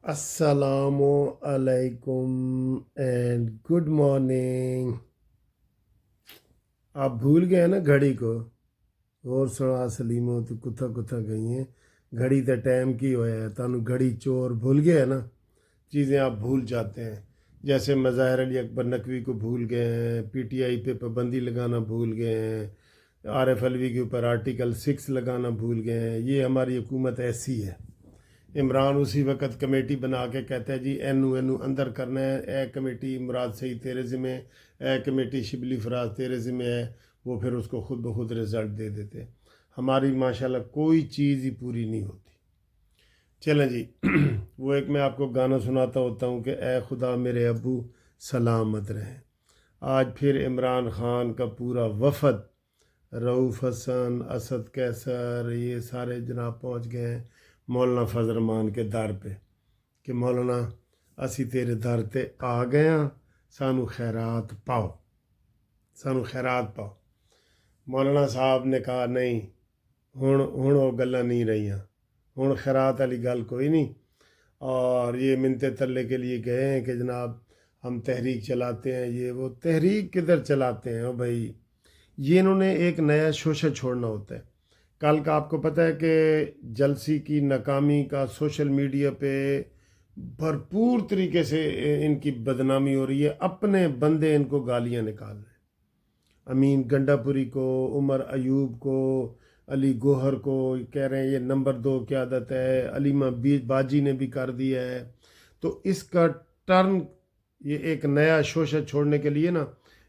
अस्सलामु अलैकुम and good morning. आप भूल गए ना घड़ी को। और सुना सलीमो तो कुत्था कुत्था गई हैं। घड़ी तो टाइम की होया है, तानू घड़ी चोर भूल गए ना। चीज़ें आप भूल जाते हैं। जैसे मज़ाहिर अली अकबर नकवी को भूल गए हैं, पीटीआई पे पाबंदी लगाना भूल गए हैं, आरिफ अलवी के ऊपर आर्टिकल 6 लगाना भूल गए हैं। ये हमारी हुकूमत ऐसी है। इमरान उसी वक्त कमेटी बना के कहता है जी एनू एनू अंदर करना है, ए कमेटी मुराद सही तेरे ज़िम्मे, ए कमेटी शिबली फराज तेरे ज़िम्मे है। वो फिर उसको खुद ब खुद रिज़ल्ट दे देते। हमारी माशाल्लाह कोई चीज़ ही पूरी नहीं होती। चलें जी वो एक मैं आपको गाना सुनाता होता हूँ कि ए खुदा मेरे अबू सलामत रहें। आज फिर इमरान ख़ान का पूरा वफद, रऊफ़ हसन, असद कैसर, ये सारे जनाब पहुँच गए हैं मौलाना फजल रहमान के दर पे कि मौलाना असी तेरे दर ते आ गए हाँ, सानू खैरात पाओ, सानू खैरात पाओ। मौलाना साहब ने कहा नहीं, हुण वो गल्लां नहीं रहियां, हुण खैरात वाली गल कोई नहीं। और ये मिन्नते तरले के लिए गए हैं कि जनाब हम तहरीक चलाते हैं, ये वो। तहरीक किधर चलाते हैं ओ भाई, ये इन्होंने एक नया शोशा छोड़ना होता है। कल का आपको पता है कि जलसी की नाकामी का सोशल मीडिया पे भरपूर तरीके से इनकी बदनामी हो रही है। अपने बंदे इनको गालियां निकाल रहे हैं। अमीन गंडापुरी को, उमर अयूब को, अली गोहर को कह रहे हैं ये नंबर 2 की आदत है। अलीमा बाजी ने भी कर दिया है। तो इसका टर्न, ये एक नया शोशा छोड़ने के लिए ना,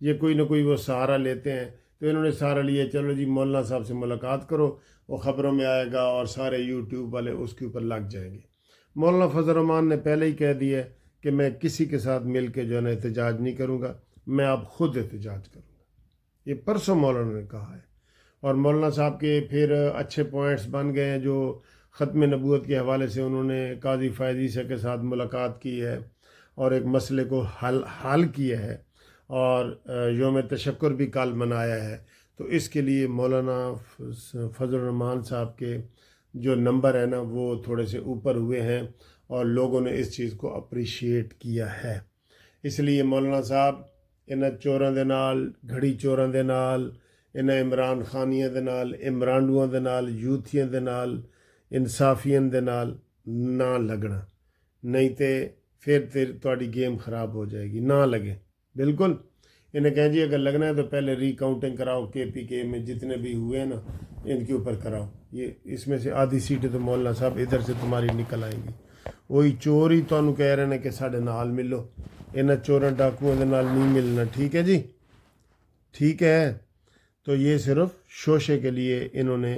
ये कोई ना कोई वो सहारा लेते हैं। तो इन्होंने सहारा लिया, चलो जी मौलाना साहब से मुलाकात करो, वो ख़बरों में आएगा और सारे यूट्यूब वाले उसके ऊपर लग जाएंगे। मौलाना फजल रहमान ने पहले ही कह दिया कि मैं किसी के साथ मिल के जो है ना एहतजाज नहीं करूँगा, मैं अब खुद एहतजाज करूँगा। ये परसों मौलाना ने कहा है। और मौलाना साहब के फिर अच्छे पॉइंट्स बन गए हैं जो ख़त्म नबूवत के हवाले से उन्होंने काजी फ़ायद ईसा के साथ मुलाकात की है और एक मसले को हल किया है और योम तशक्कुर भी कल मनाया है। तो इसके लिए मौलाना फजल रहमान साहब के जो नंबर है ना वो थोड़े से ऊपर हुए हैं और लोगों ने इस चीज़ को अप्रीशिएट किया है। इसलिए मौलाना साहब इन्ह चोरों के नाल, घड़ी चोरों के नाल, इन्ह इमरान खानियां दे नाल, इमरानडुआं दे नाल, यूथियां दे नाल, इंसाफियन दे नाल ना लगना, नहीं तो फिर तुहाडी गेम ख़राब हो जाएगी। ना लगे बिल्कुल। इन्हें कहें जी अगर लगना है तो पहले रिकाउंटिंग कराओ, KPK में जितने भी हुए हैं ना इनके ऊपर कराओ। ये इसमें से आधी सीटें तो मौलाना साहब इधर से तुम्हारी निकल आएंगी। वही चोर ही तुहानू कह रहे हैं कि साढ़े नाल मिलो, इन्हें चोरों डाकुओं के नाल नहीं मिलना। ठीक है जी, ठीक है। तो ये सिर्फ शोशे के लिए इन्होंने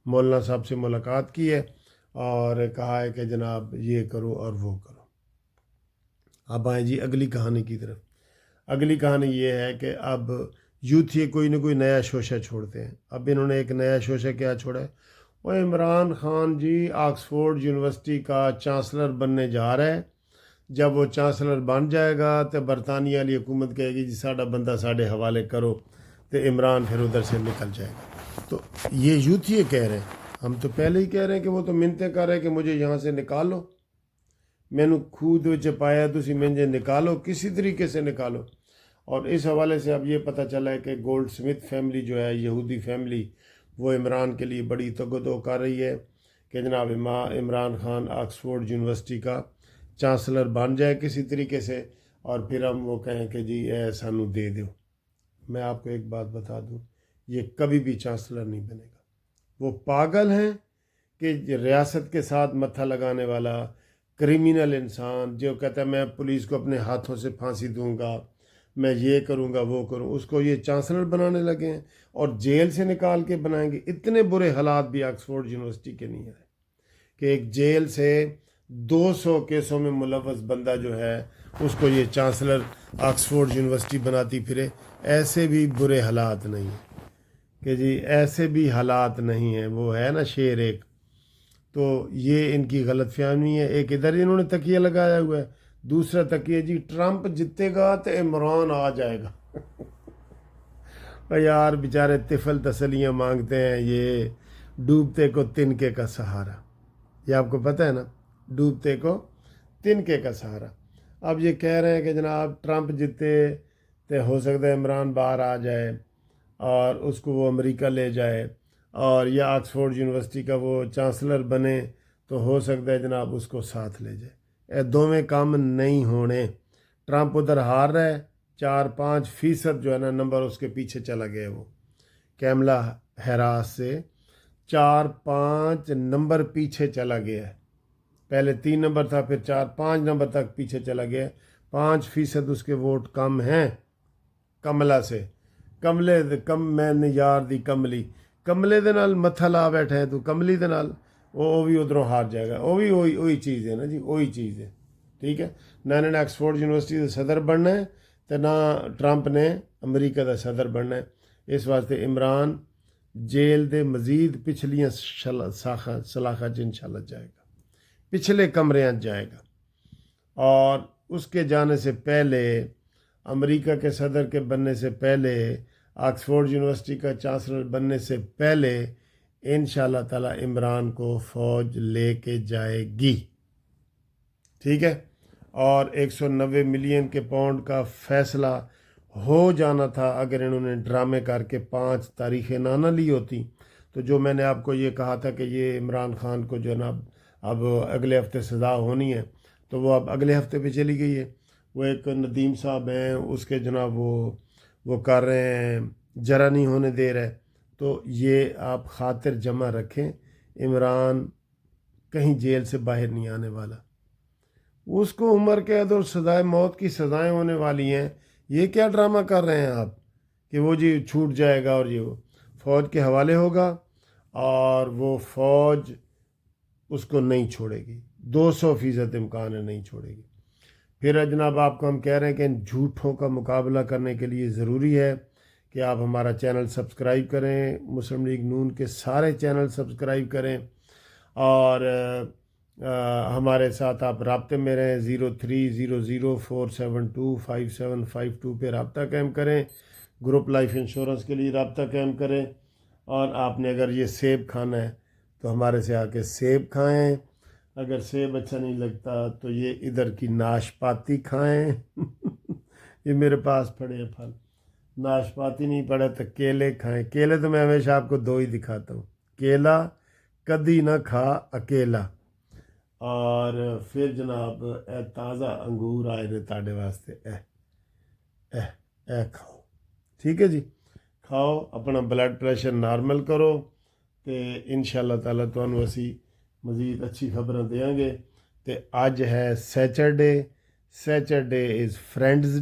मौलाना साहब से मुलाकात की है और कहा है कि जनाब ये करो और वो करो। अब आए जी अगली कहानी की तरफ। अगली कहानी ये है कि अब यूथ ये कोई ना कोई नया शोशा छोड़ते हैं। अब इन्होंने एक नया शोशा क्या छोड़ा है, वो इमरान खान जी ऑक्सफोर्ड यूनिवर्सिटी का चांसलर बनने जा रहा है। जब वो चांसलर बन जाएगा तो बरतानिया वाली हुकूमत कहेगी जी साड़ा बंदा साढ़े हवाले करो, तो इमरान फिर उधर से निकल जाएगा। तो ये यूथ ये कह रहे हैं, हम तो पहले ही कह रहे हैं कि वो तो मिन्नतें कर रहे हैं कि मुझे यहाँ से निकालो, मैनू खूद विच पाया, तुसी मुझे निकालो, किसी तरीके से निकालो। और इस हवाले से अब ये पता चला है कि गोल्ड स्मिथ फैमिली जो है, यहूदी फैमिली, वो इमरान के लिए बड़ी तगदो कर रही है कि जनाब इमरान खान ऑक्सफोर्ड यूनिवर्सिटी का चांसलर बन जाए किसी तरीके से और फिर हम वो कहें कि जी ए सानू दे दो। मैं आपको एक बात बता दूं, ये कभी भी चांसलर नहीं बनेगा। वो पागल हैं कि रियासत के साथ मत्था लगाने वाला क्रिमिनल इंसान जो कहता है मैं पुलिस को अपने हाथों से फांसी दूंगा, मैं ये करूंगा वो करूं, उसको ये चांसलर बनाने लगे हैं और जेल से निकाल के बनाएंगे। इतने बुरे हालात भी ऑक्सफोर्ड यूनिवर्सिटी के नहीं आए कि एक जेल से 200 केसों में मुलव्वस बंदा जो है उसको ये चांसलर ऑक्सफोर्ड यूनिवर्सिटी बनाती फिरे। ऐसे भी बुरे हालात नहीं हैं कि जी, ऐसे भी हालात नहीं हैं। वो है ना शेर एक, तो ये इनकी गलतफहमी है। एक इधर इन्होंने तकिया लगाया हुआ है, दूसरा तकिया जी ट्रंप जीतेगा तो इमरान आ जाएगा। और यार बेचारे तिफल तसलियाँ मांगते हैं, ये डूबते को तिनके का सहारा। ये आपको पता है ना, डूबते को तिनके का सहारा। अब ये कह रहे हैं कि जनाब ट्रंप जीते तो हो सकता है इमरान बाहर आ जाए और उसको वो अमेरिका ले जाए, और या ऑक्सफोर्ड यूनिवर्सिटी का वो चांसलर बने तो हो सकता है जनाब उसको साथ ले जाए। ये दोवें काम नहीं होने। ट्रंप उधर हार रहा है, 4-5% जो है ना नंबर उसके पीछे चला गया, वो कैमला हैरिस से 4-5 नंबर पीछे चला गया है। पहले 3 नंबर था, फिर 4-5 नंबर तक पीछे चला गया। 5% उसके वोट कम हैं कमला से। कम मैंने यार दी कमले दे नाल मत्था ला बैठे हैं, तू कमली दे नाल वो भी उधरों हार जाएगा। वो भी वही चीज़ है ना जी, वही चीज़ है। ठीक है ना, इन्होंने ऑक्सफोर्ड यूनिवर्सिटी का सदर बनना है तो ना ट्रंप ने अमरीका का सदर बनना है। इस वास्ते इमरान जेल दे मजीद पिछलियाँ सलाखा च इंशाल्लाह जाएगा, पिछले कमरे जाएगा, और उसके जाने से पहले, अमेरिका के सदर के बनने से पहले, ऑक्सफोर्ड यूनिवर्सिटी का चांसलर बनने से पहले इंशाल्लाह ताला इमरान को फ़ौज लेके जाएगी। ठीक है, और 190 मिलियन के पाउंड का फ़ैसला हो जाना था अगर इन्होंने ड्रामे करके 5 तारीखें ना ली होती। तो जो मैंने आपको ये कहा था कि ये इमरान खान को जो ना अब अगले हफ्ते सज़ा होनी है, तो वो अब अगले हफ्ते पे चली गई है। वो एक नदीम साहब हैं, उसके जनाब वो कर रहे हैं, जरा नहीं होने दे रहे। तो ये आप खातिर जमा रखें, इमरान कहीं जेल से बाहर नहीं आने वाला। उसको उम्र कैद और सजाए मौत की सज़ाएं होने वाली हैं। ये क्या ड्रामा कर रहे हैं आप कि वो जी छूट जाएगा और ये वो फ़ौज के हवाले होगा, और वो फ़ौज उसको नहीं छोड़ेगी। 200% इम्कान है नहीं छोड़ेगी। फिर जनाब आपको हम कह रहे हैं कि इन झूठों का मुकाबला करने के लिए ज़रूरी है कि आप हमारा चैनल सब्सक्राइब करें, मुस्लिम लीग नून के सारे चैनल सब्सक्राइब करें, और हमारे साथ आप राब्ते में रहें। 030004725752 पे रब्ता कायम करें। ग्रुप लाइफ इंश्योरेंस के लिए रब्ता कायम करें। और आपने अगर ये सेब खाना है तो हमारे से आके सेब खाएं। अगर सेब अच्छा नहीं लगता तो ये इधर की नाशपाती खाएं। ये मेरे पास पड़े हैं फल। नाशपाती नहीं पड़े तो केले खाएं। केले तो मैं हमेशा आपको 2 ही दिखाता हूँ। केला कदी ना खा अकेला, और फिर जनाब ताज़ा अंगूर आए ने ताड़े वास्ते, ए खाओ। ठीक है जी, खाओ, अपना ब्लड प्रेशर नॉर्मल करो, तो इंशाल्लाह ताला तुहानू असी मज़ीद अच्छी खबर देंगे। तो अज है सैटरडे इज़ फ्रेंड्स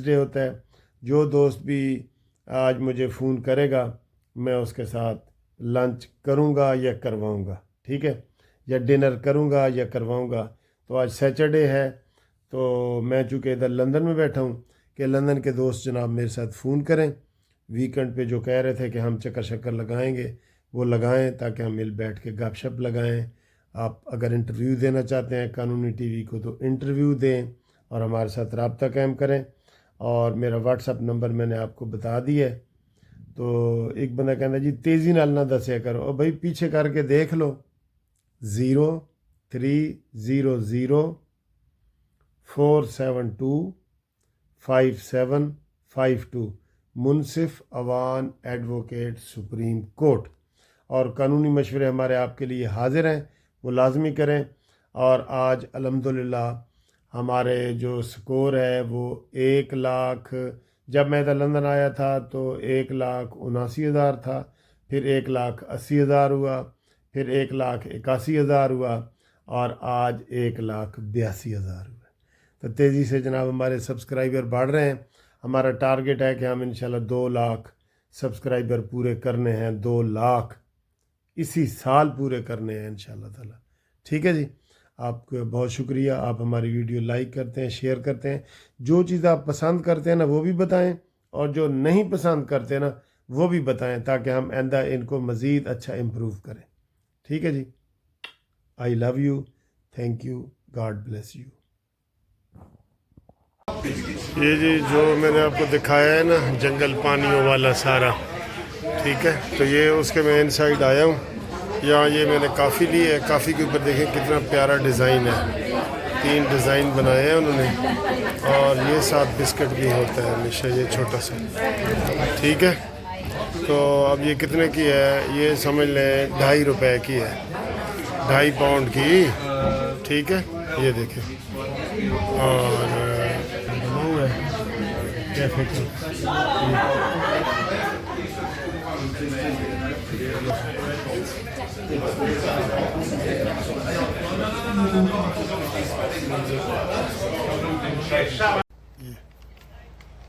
डे होता है। जो दोस्त भी आज मुझे फ़ोन करेगा मैं उसके साथ लंच करूँगा या करवाऊँगा। ठीक है, या डिनर करूँगा या करवाऊँगा। तो आज सैटरडे है, तो मैं चूँकि इधर लंदन में बैठा हूँ कि लंदन के दोस्त जनाब मेरे साथ फ़ोन करें। वीकेंड पे जो कह रहे थे कि हम चक्कर लगाएंगे वो लगाएं, ताकि हम मिल बैठ के गपशप लगाएं। आप अगर इंटरव्यू देना चाहते हैं कानूनी टीवी को तो इंटरव्यू दें और हमारे साथ रब्ता कायम करें। और मेरा व्हाट्सअप नंबर मैंने आपको बता दिया है। तो एक बंदा कहना जी तेज़ी नाल ना दसिया करो, और भाई पीछे करके देख लो। 0300472572 मुनसिफ अवान एडवोकेट सुप्रीम कोर्ट। और कानूनी मशवरे हमारे आपके लिए हाजिर हैं, वो लाजमी करें। और आज अल्हम्दुलिल्लाह हमारे जो स्कोर है वो 1 लाख, जब मैं इधर लंदन आया था तो 1,79,000 था, फिर 1,80,000 हुआ, फिर 1,81,000 हुआ, और आज 1,82,000 हुआ। तो तेज़ी से जनाब हमारे सब्सक्राइबर बढ़ रहे हैं। हमारा टारगेट है कि हम इंशाल्लाह 2 लाख सब्सक्राइबर पूरे करने हैं। 2 लाख इसी साल पूरे करने हैं इंशाल्लाह ताला। ठीक है जी, आपको बहुत शुक्रिया। आप हमारी वीडियो लाइक करते हैं, शेयर करते हैं। जो चीज़ आप पसंद करते हैं ना वो भी बताएं, और जो नहीं पसंद करते ना वो भी बताएं, ताकि हम आइंदा इनको मज़ीद अच्छा इम्प्रूव करें। ठीक है जी, I love you, thank you, God bless you. ये जी जो मैंने आपको दिखाया है ना जंगल पानियों वाला सारा, ठीक है, तो ये उसके मैं इनसाइड आया हूँ। यहाँ ये मैंने काफ़ी ली है। काफ़ी के ऊपर देखें कितना प्यारा डिज़ाइन है। 3 ڈیزائن بنائے ہیں انہوں نے، اور یہ ساتھ بسکٹ بھی ہوتا ہے ہمیشہ، یہ چھوٹا سا، ٹھیک ہے۔ تو اب یہ کتنے کی ہے؟ یہ سمجھ لیں 2.5 روپے کی ہے، 2.5 پاؤنڈ کی، ٹھیک ہے۔ یہ دیکھیں، اور بلو ہے کیفے کی،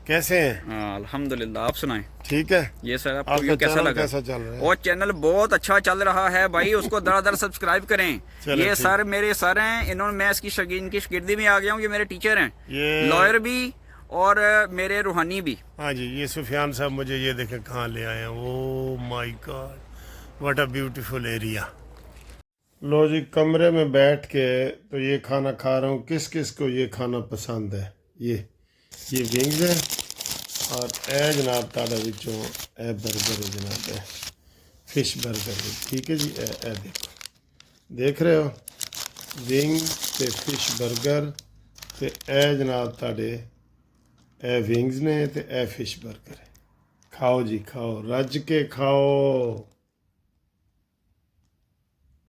کیسے ہیں؟ الحمدللہ، آپ سنائیں۔ ٹھیک ہے۔ یہ سر آپ آپ کو کا یہ کیسا چینل لگا؟ کیسا چل رہا ہے؟ اور چینل بہت اچھا چل رہا ہے بھائی، اس کو در در سبسکرائب کریں۔ چلے یہ ٹھیک۔ سر میرے سر ہیں، انہوں نے، میں اس کی شاگردی میں آ گیا ہوں، یہ میرے ٹیچر ہیں، یہ لائر بھی اور میرے روحانی بھی۔ ہاں جی، یہ سفیان صاحب مجھے یہ دیکھیں کہاں لے آئے ہیں، oh my God, what a beautiful area. لو جی، کمرے میں بیٹھ کے تو یہ کھانا کھا رہا ہوں۔ کس کس کو یہ کھانا پسند ہے؟ یہ ونگز ہے، اور اے جناب تاڑا وچوں اے برگر ہے جناب، اے فش برگر ہے، ٹھیک ہے جی۔ اے دیکھو، دیکھ رہے ہو، ونگ تے فش برگر تے اے جناب تاڑے اے ونگز نے تے اے فش برگر ہے۔ کھاؤ جی کھاؤ، رج کے کھاؤ۔